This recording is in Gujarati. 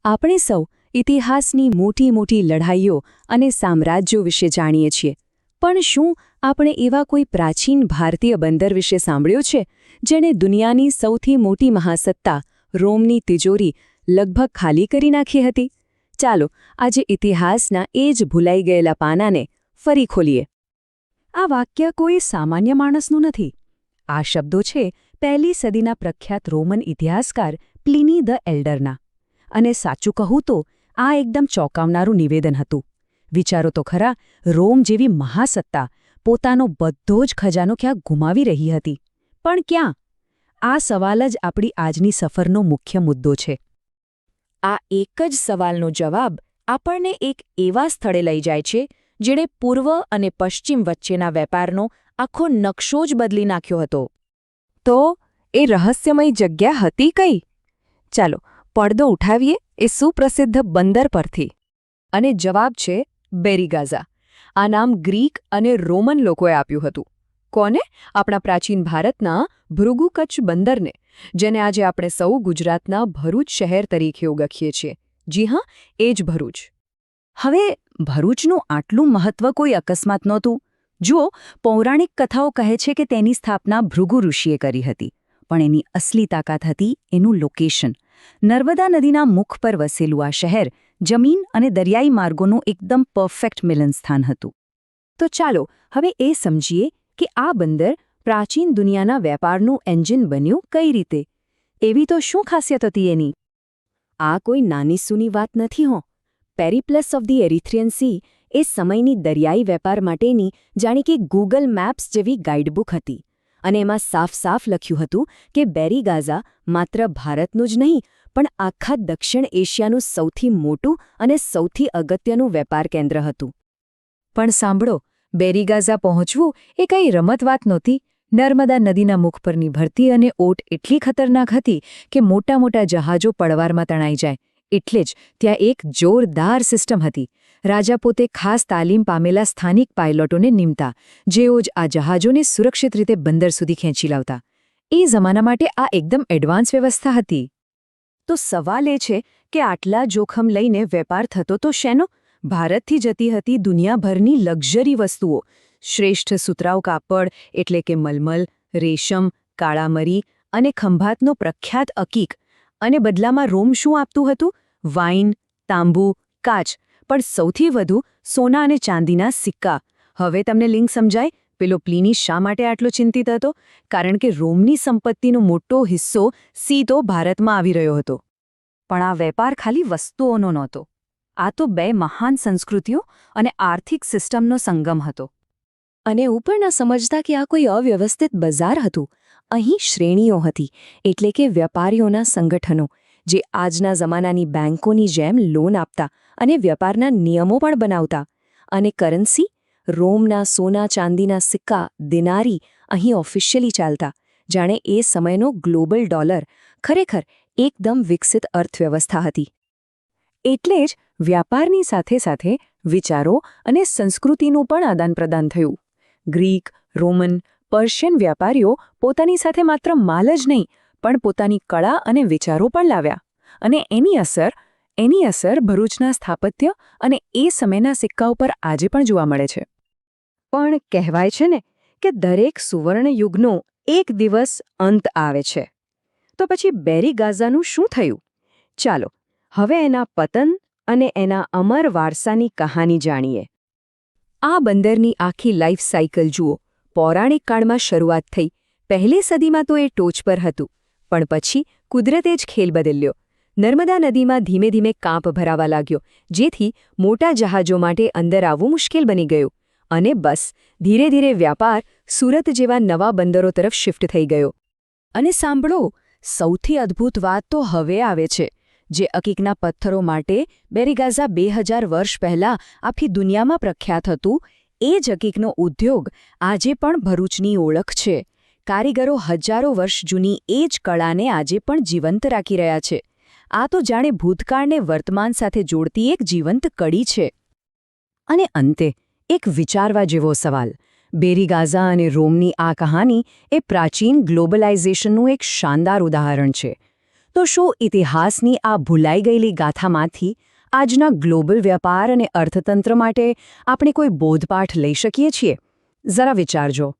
આપણે સૌ ઇતિહાસની મોટી મોટી લડાઈઓ અને સામ્રાજ્યો વિશે જાણીએ છીએ, પણ શું આપણે એવા કોઈ પ્રાચીન ભારતીય બંદર વિશે સાંભળ્યું છે જેણે દુનિયાની સૌથી મોટી મહાસત્તા રોમની તિજોરી લગભગ ખાલી કરી નાખી હતી? ચાલો આજે ઇતિહાસના એ જ ભૂલાઈ ગયેલા પાનાને ફરી ખોલીએ. આ વાક્ય કોઈ સામાન્ય માણસનું નથી. આ શબ્દો છે પહેલી સદીના પ્રખ્યાત રોમન ઇતિહાસકાર પ્લિની ધ એલ્ડરના. અને સાચું કહું તો આ એકદમ ચોંકાવનારું નિવેદન હતું. વિચારો તો ખરા, રોમ જેવી મહાસત્તા પોતાનો બધો જ ખજાનો ક્યાં ગુમાવી રહી હતી. પણ ક્યાં? આ સવાલ જ આપણી આજની સફરનો મુખ્ય મુદ્દો છે. આ એક જ સવાલનો જવાબ આપણને એક એવા સ્થળે લઈ જાય છે જેણે પૂર્વ અને પશ્ચિમ વચ્ચેના વેપારનો આખો નકશો જ બદલી નાખ્યો હતો. તો એ રહસ્યમય જગ્યા હતી કઈ? ચાલો પડદો ઉઠાવીએ એ સુપ્રસિદ્ધ બંદર પરથી. અને જવાબ છે બેરીગાઝા. આ નામ ગ્રીક અને રોમન લોકોએ આપ્યું હતું. કોને? આપણા પ્રાચીન ભારતના ભૃગુ કચ્છ બંદરને, જેને આજે આપણે સૌ ગુજરાતના ભરૂચ શહેર તરીકે ઓળખીએ છીએ. જી હા, એ જ ભરૂચ. હવે ભરૂચનું આટલું મહત્વ કોઈ અકસ્માત નહોતું. જુઓ, પૌરાણિક કથાઓ કહે છે કે તેની સ્થાપના ભૃગુ ઋષિએ કરી હતી, પણ એની અસલી તાકાત હતી એનું લોકેશન. નર્મદા નદીના મુખ પર વસેલું આ શહેર જમીન અને દરિયાઈ માર્ગોનું એકદમ પરફેક્ટ મિલનસ્થાન હતું. તો ચાલો હવે એ સમજીએ કે આ બંદર પ્રાચીન દુનિયાના વેપારનું એન્જિન બન્યું કઈ રીતે. એવી તો શું ખાસિયત હતી એની? આ કોઈ નાની સૂની વાત નથી હો. પેરિપ્લસ ઓફ ધી એરિથ્રિયન સી એ સમયની દરિયાઈ વેપાર માટેની જાણે કે ગૂગલ મેપ્સ જેવી ગાઈડબુક હતી. અને એમાં સાફ સાફ લખ્યું હતું કે બેરીગાઝા માત્ર ભારતનું જ નહીં પણ આખા દક્ષિણ એશિયાનું સૌથી મોટું અને સૌથી અગત્યનું વેપાર કેન્દ્ર હતું. પણ સાંભળો, બેરીગાઝા પહોંચવું એ કંઈ રમત વાત નહોતી. નર્મદા નદીના મુખ પરની ભરતી અને ઓટ એટલી ખતરનાક હતી કે મોટા મોટા જહાજો પડવારમાં તણાઈ જાય. એટલે જ ત્યાં એક જોરદાર સિસ્ટમ હતી. રાજા પોતે ખાસ તાલીમ પામેલા સ્થાનિક પાયલોટોને નિમતા, જેઓ જ આ જહાજોને સુરક્ષિત રીતે બંદર સુધી ખેંચી લાવતા. એ જમાના માટે આ એકદમ એડવાન્સ વ્યવસ્થા હતી. તો સવાલ એ છે કે આટલા જોખમ લઈને વેપાર થતો તો શેનો? ભારતથી જતી હતી દુનિયાભરની લક્ઝરી વસ્તુઓ, શ્રેષ્ઠ સુતરાઉ કાપડ એટલે કે મલમલ, રેશમ, કાળા મરી અને ખંભાતનો પ્રખ્યાત અકીક. અને બદલામાં રોમ શું આપતું હતું? વાઇન, તાંબુ, કાચ, પણ સૌથી વધુ સોના અને ચાંદીના સિક્કા. હવે તમને લિંક સમજાય? પેલો પ્લિની શા માટે આટલો ચિંતિત હતો? કારણ કે રોમની સંપત્તિનો મોટો હિસ્સો સીધો ભારતમાં આવી રહ્યો હતો. પણ આ વેપાર ખાલી વસ્તુઓનો નહોતો. આ તો બે મહાન સંસ્કૃતિઓ અને આર્થિક સિસ્ટમનો સંગમ હતો. અને ઉપર ન સમજતા કે આ કોઈ અવ્યવસ્થિત બજાર હતું. અહીં શ્રેણીઓ હતી, એટલે કે વેપારીઓના સંગઠનો, જે આજના જમાનાની બેન્કોની જેમ લોન આપતા અને વેપારના નિયમો પણ બનાવતા. અને કરન્સી? રોમના સોના ચાંદીના સિક્કા, દિનારી, અહીં ઓફિશિયલી ચાલતા, જાણે એ સમયનો ગ્લોબલ ડોલર. ખરેખર એકદમ વિકસિત અર્થવ્યવસ્થા હતી. એટલે જ વ્યાપારની સાથે સાથે વિચારો અને સંસ્કૃતિનું પણ આદાનપ્રદાન થયું. ગ્રીક, રોમન, પર્શિયન વ્યાપારીઓ પોતાની સાથે માત્ર માલ જ નહીં પણ પોતાની કળા અને વિચારો પણ લાવ્યા. અને એની અસર ભરૂચના સ્થાપત્ય અને એ સમયના સિક્કાઓ પર આજે પણ જોવા મળે છે. પણ કહેવાય છે ને કે દરેક સુવર્ણ યુગનો એક દિવસ અંત આવે છે. તો પછી બેરીગાઝાનું શું થયું? ચાલો હવે એના પતન અને એના અમર વારસાની કહાની જાણીએ. આ બંદરની આખી લાઈફ સાયકલ જુઓ. પૌરાણિક કાળમાં શરૂઆત થઈ. પહેલી સદીમાં તો એ ટોચ પર હતું, પણ પછી કુદરતે જ ખેલ બદલ્યો. નર્મદા નદીમાં ધીમે ધીમે કાંપ ભરાવા લાગ્યો, જેથી મોટા જહાજો માટે અંદર આવવું મુશ્કેલ બની ગયું. અને બસ ધીરે ધીરે વ્યાપાર સુરત જેવા નવા બંદરો તરફ શિફ્ટ થઈ ગયો. અને સાંભળો, સૌથી અદ્ભુત વાત તો હવે આવે છે. જે અકીકના પથ્થરો માટે બેરીગાઝા 2000 વર્ષ પહેલાં આખી દુનિયામાં પ્રખ્યાત હતું, એ જ અકીકનો ઉદ્યોગ આજે પણ ભરૂચની ઓળખ છે. કારીગરો હજારો વર્ષ જૂની એ જ કળાને આજે પણ જીવંત રાખી રહ્યા છે. આ તો જાણે ભૂતકાળને વર્તમાન સાથે જોડતી એક જીવંત કડી છે. અને અંતે એક વિચારવા જેવો સવાલ. બેરીગાઝા અને રોમની આ કહાની એ પ્રાચીન ગ્લોબલાઇઝેશનનું એક શાનદાર ઉદાહરણ છે. તો શું ઇતિહાસની આ ભૂલાઈ ગયેલી ગાથામાંથી આજના ગ્લોબલ વ્યાપાર અને અર્થતંત્ર માટે આપણે કોઈ બોધપાઠ લઈ શકીએ છીએ? જરા વિચારજો.